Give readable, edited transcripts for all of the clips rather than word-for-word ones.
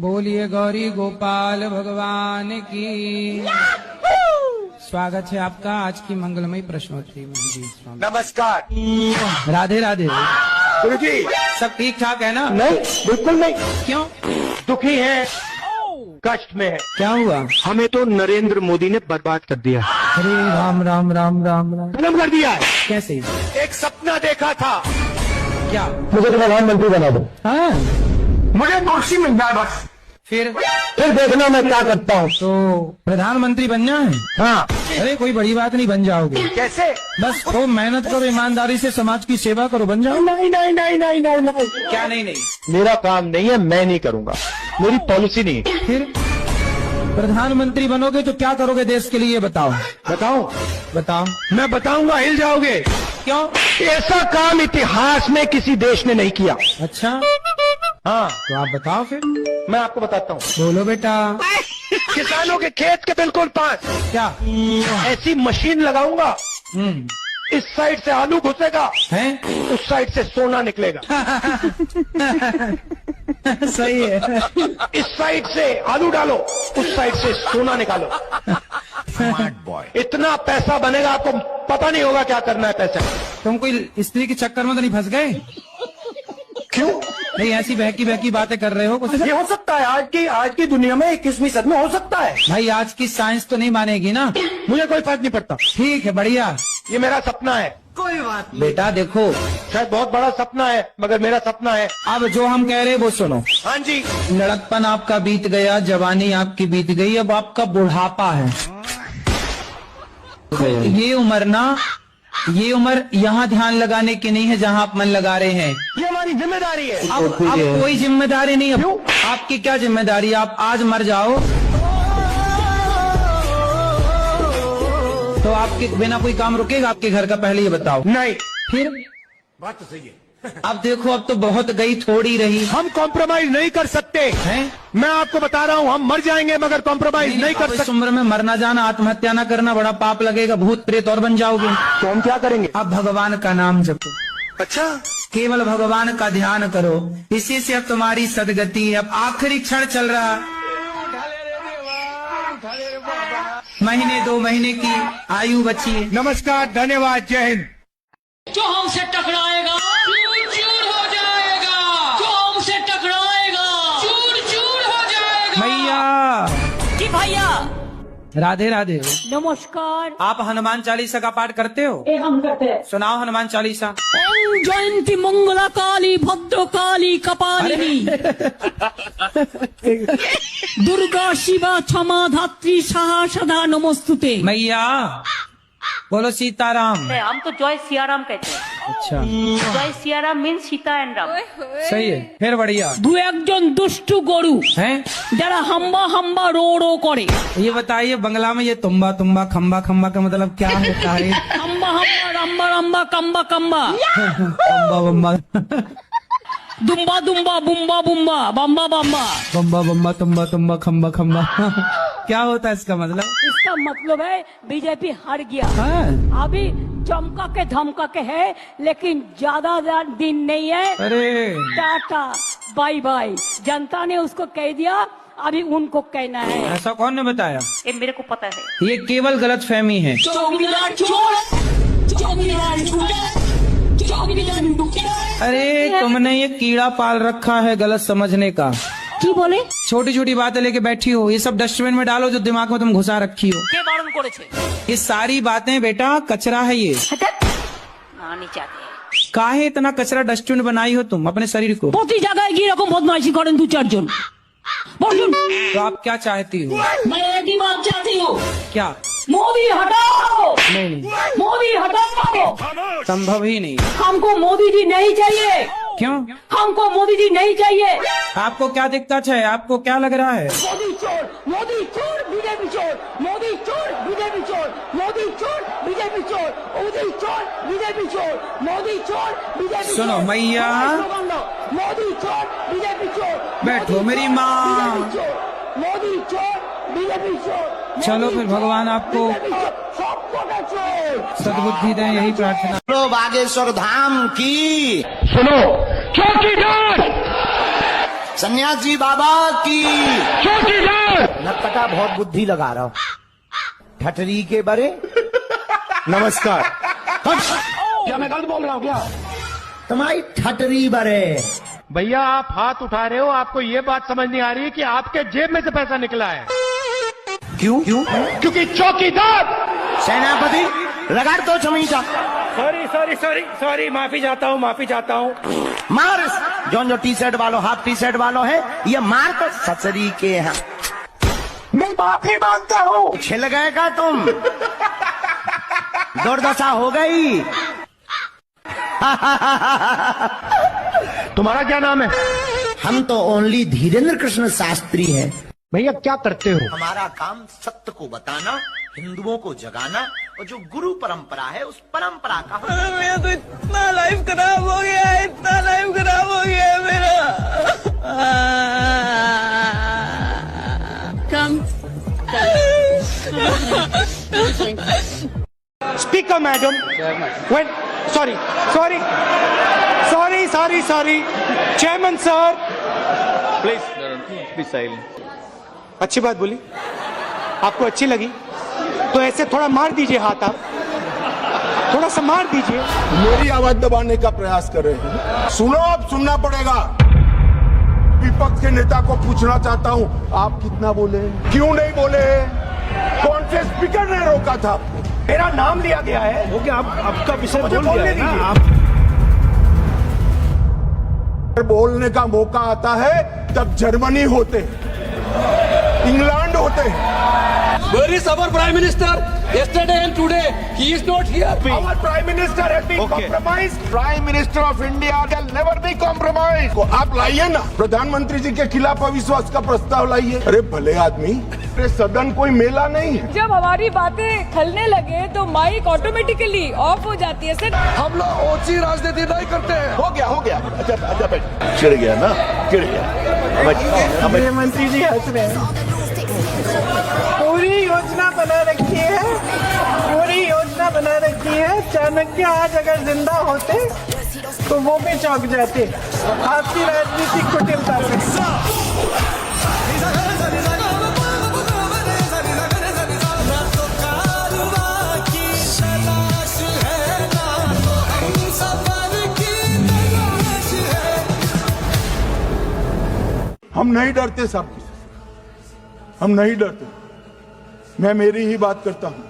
बोलिए गौरी गोपाल भगवान की। स्वागत है आपका आज की मंगलमयी प्रश्नोत्तरी में। जी स्वामी। नमस्कार। राधे राधे। गुरु जी सब ठीक ठाक है ना? नहीं, बिल्कुल नहीं। क्यों? दुखी है, कष्ट में है। क्या हुआ? हमें तो नरेंद्र मोदी ने बर्बाद कर दिया। अरे राम राम राम राम राम। खत्म कर दिया है। कैसे? एक सपना देखा था। क्या? मुझे तो प्रधानमंत्री बना दो। हाँ? मुझे कुर्सी मिल जाए बस। फिर देखना मैं क्या करता हूँ। तो प्रधानमंत्री बनना है? हाँ। अरे कोई बड़ी बात नहीं, बन जाओगे। कैसे? बस खूब मेहनत करो, ईमानदारी से समाज की सेवा करो, बन जाओ। नहीं नहीं नहीं नहीं नहीं नहीं। क्या नहीं नहीं? मेरा काम नहीं है, मैं नहीं करूँगा, मेरी पॉलिसी नहीं है। फिर प्रधानमंत्री बनोगे तो क्या करोगे देश के लिए? बताओ बताओ बताओ। मैं बताऊंगा, हिल जाओगे। क्यों? ऐसा काम इतिहास में किसी देश ने नहीं किया। अच्छा, हाँ, तो आप बताओ फिर। मैं आपको बताता हूँ। बोलो बेटा। किसानों के खेत के बिल्कुल पास क्या? ऐसी मशीन लगाऊंगा, इस साइड से आलू घुसेगा, है? उस साइड से सोना निकलेगा। सही है। इस साइड से आलू डालो, उस साइड से सोना निकालो। Smart boy. इतना पैसा बनेगा, आपको पता नहीं होगा क्या करना है पैसे। तुम कोई स्त्री के चक्कर में तो नहीं फंस गए? क्यों? नहीं, ऐसी बहकी बहकी बातें कर रहे हो कुछ? ये हो सकता है, आज की दुनिया में 21वीं सदी में हो सकता है। भाई आज की साइंस तो नहीं मानेगी ना। मुझे कोई फर्क नहीं पड़ता। ठीक है, बढ़िया। ये मेरा सपना है। कोई बात नहीं बेटा, देखो शायद बहुत बड़ा सपना है, मगर मेरा सपना है। अब जो हम कह रहे हैं वो सुनो। हाँ जी। लड़कपन आपका बीत गया, जवानी आपकी बीत गई, अब आपका बुढ़ापा है। ये उम्र ना, ये उम्र यहाँ ध्यान लगाने की नहीं है जहाँ आप मन लगा रहे हैं। ये हमारी जिम्मेदारी है। अब कोई जिम्मेदारी नहीं है। आपकी क्या जिम्मेदारी? आप आज मर जाओ तो आपके बिना कोई काम रुकेगा आपके घर का? पहले ये बताओ। नहीं। फिर बात तो सही है। अब देखो, अब तो बहुत गई, थोड़ी रही। हम कॉम्प्रोमाइज नहीं कर सकते हैं? मैं आपको बता रहा हूँ, हम मर जाएंगे मगर कॉम्प्रोमाइज नहीं कर इस सकते। उम्र में मरना जाना, आत्महत्या ना करना, बड़ा पाप लगेगा, भूत प्रेत और बन जाओगे। तो हम क्या करेंगे? अब भगवान का नाम जपो, अच्छा, केवल भगवान का ध्यान करो, इसी से अब तुम्हारी सदगति है। अब आखिरी क्षण चल रहा, महीने 2 महीने की आयु बची है। नमस्कार, धन्यवाद, जय हिंद। जो हमसे टकराएगा चूर चूर हो जाएगा, जो हमसे टकराएगा चूर चूर हो जाएगा। मैया जी भैया, राधे राधे। नमस्कार। आप हनुमान चालीसा का पाठ करते हो? हम करते हैं। सुनाओ हनुमान चालीसा। ओम जयंती मंगला काली भद्र काली कपालिनी दुर्गा शिवा क्षमा धात्री सहा सदा नमस्तुते। मैया बोलो सीताराम। हम तो जय सियाराम कहते हैं। अच्छा, जय सियाराम मीन्स सीता एंड राम। सही है, फिर बढ़िया। दू एकजन दुष्टु गरु हैं? जरा हम्बा हम्बा रो रो करे। ये बताइए बंगला में ये तुम्बा तुम्बा खम्बा खम्बा का मतलब क्या होता है? हम्बा हम्बा रम्बा रम्बा कम्बा कम्बा बम्बा बम्बा दुम्बा दुम्बा बुम्बा बुम्बा बम्बा बम्बा। बम्बा बम्बा तुम्बा तुम्बा खम्बा खम्बा क्या होता है इसका मतलब? इसका मतलब है बीजेपी हार गया। हाँ? अभी चमका के धमका के है, लेकिन ज्यादा दिन नहीं है। अरे टाटा बाय बाय। जनता ने उसको कह दिया, अभी उनको कहना है। ऐसा कौन ने बताया? ये मेरे को पता है। ये केवल गलत फहमी है। अरे तुमने ये कीड़ा पाल रखा है गलत समझने का। की बोले? छोटी छोटी बातें लेके बैठी हो, ये सब डस्टबिन में डालो जो दिमाग में तुम घुसा रखी हो। के बारण करेছে? ये सारी बातें बेटा कचरा है ये। आनी चाहते हैं। काहे इतना कचरा डस्टबिन बनाई हो तुम अपने शरीर को? প্রতি জায়গায় গিয়ে এরকম বদমাইশি করেন 2-4 জন। বলুন, तो आप क्या चाहती हो? मैं एक ही बात चाहती हूँ, क्या? मोदी हटाओ, नहीं, मोदी हटाओ। संभव ही नहीं। हमको मोदी जी नहीं चाहिए। क्यों? हमको मोदी जी नहीं चाहिए। आपको क्या दिक्कत है? आपको क्या लग रहा है? मोदी चोर बीजेपी चोर, मोदी चोर बीजेपी चोर, मोदी चोर बीजेपी चोर, मोदी चोर बीजेपी चोर, मोदी चोर बीजेपी चोर। सुनो मैया, मोदी चोर बीजेपी चोर। बैठो मेरी माँ। मोदी चोर बीजेपी चोर। चलो फिर भगवान आपको सद्बुद्धि दें, यही प्रार्थना। बोलो बागेश्वर धाम की। सुनो, चौकीदार सन्यासी बाबा की। चौकीदार नटखटा बहुत बुद्धि लगा रहा हूं। ठटरी के बरे नमस्कार। क्या मैं गलत बोल रहा हूँ क्या? तुम्हारी ठटरी बरे। भैया आप हाथ उठा रहे हो, आपको ये बात समझ नहीं आ रही है कि आपके जेब में से पैसा निकला है। क्यों? क्योंकि चौकीदार। सेनापति लगा दो चमीचा। सॉरी, माफी चाहता हूँ। मार जो टी शर्ट वालों, हाफ टी शर्ट वालों है, ये मार तो ससरी के हैं। मैं माफी मांगता हूँ। छिल गए का तुम? दुर्दशा हो गई। तुम्हारा क्या नाम है? हम तो ओनली धीरेन्द्र कृष्ण शास्त्री हैं। भैया क्या करते हो? हमारा काम सत्य को बताना, हिंदुओं को जगाना, और जो गुरु परंपरा है उस परंपरा का। मेरा तो इतना लाइफ खराब हो गया है, इतना लाइफ खराब हो गया है मेरा। Speaker madam. Sorry chairman sir please silent. अच्छी बात बोली, आपको अच्छी लगी तो ऐसे थोड़ा मार दीजिए हाथ, आप थोड़ा सा मार दीजिए। मेरी आवाज दबाने का प्रयास कर रहे हैं। सुनो, अब सुनना पड़ेगा। विपक्ष के नेता को पूछना चाहता हूं, आप कितना बोले, क्यों नहीं बोले, कौन से स्पीकर ने रोका था? मेरा नाम लिया गया है। हो गया, आपका विषय बोलने दीजिए। आप बोलने का मौका आता है तब जर्मनी होते, इंग्लैंड होते। Where is our Prime Minister? Yesterday and today, he is not here. Our Prime Minister has been compromised. Prime Minister of India can never be compromised. आप लाइए ना, प्रधानमंत्री जी के खिलाफ अविश्वास का प्रस्ताव लाइए। अरे भले आदमी, सदन कोई मेला नहीं है। जब हमारी बातें खलने लगे तो माइक ऑटोमेटिकली ऑफ हो जाती है सर। हम लोग ओछी राजनीति नहीं करते हैं। हो गया। अच्छा बैठ। चिढ़ गया ना, चिढ़ गया। मंत्री जी हंस रहे हैं। पूरी योजना बना रखी है। चाणक्य आज अगर जिंदा होते तो वो भी चौंक जाते। आपकी राजनीतिक कुटिलता से। हम नहीं डरते साहब, हम नहीं डरते। मैं मेरी ही बात करता हूं।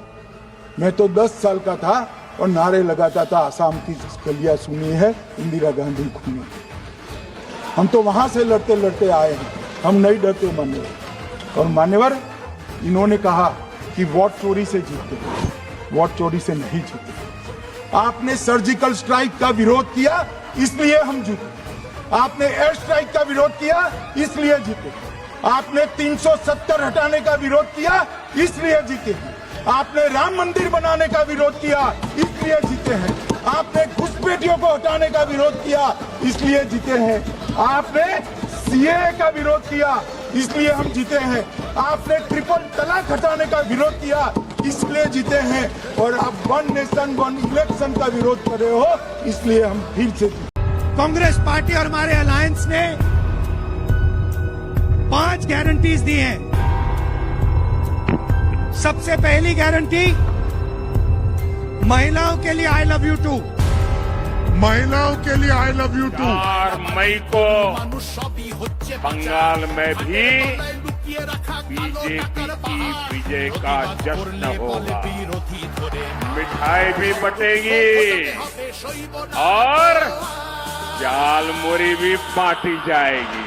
मैं तो 10 साल का था और नारे लगाता था, आसाम की गलियां सुनी है, इंदिरा गांधी खूनी। हम तो वहां से लड़ते लड़ते आए हैं। हम नहीं डरते मान्यवर। और मान्यवर, इन्होंने कहा कि वोट चोरी से जीतते, वोट चोरी से नहीं जीते। आपने सर्जिकल स्ट्राइक का विरोध किया, इसलिए हम जीते। आपने एयर स्ट्राइक का विरोध किया, इसलिए जीते। आपने 370 हटाने का विरोध किया, इसलिए जीते। आपने राम मंदिर बनाने का विरोध किया, इसलिए जीते हैं। आपने घुसपैठियों को हटाने का विरोध किया, इसलिए जीते हैं। आपने सीएए का विरोध किया, इसलिए हम जीते हैं। आपने ट्रिपल तलाक हटाने का विरोध किया, इसलिए जीते हैं। और आप 1 नेशन 1 इलेक्शन का विरोध कर रहे हो, इसलिए हम फिर से जीते। कांग्रेस पार्टी और हमारे अलायंस ने 5 गारंटीज दी हैं। सबसे पहली गारंटी, महिलाओं के लिए आई लव यू टू। महिलाओं के लिए आई लव यू टू। 4 मई को बंगाल में भी बीजेपी की विजय का जश्न होगा। मिठाई भी बटेगी और झालमुरी भी बांटी जाएगी।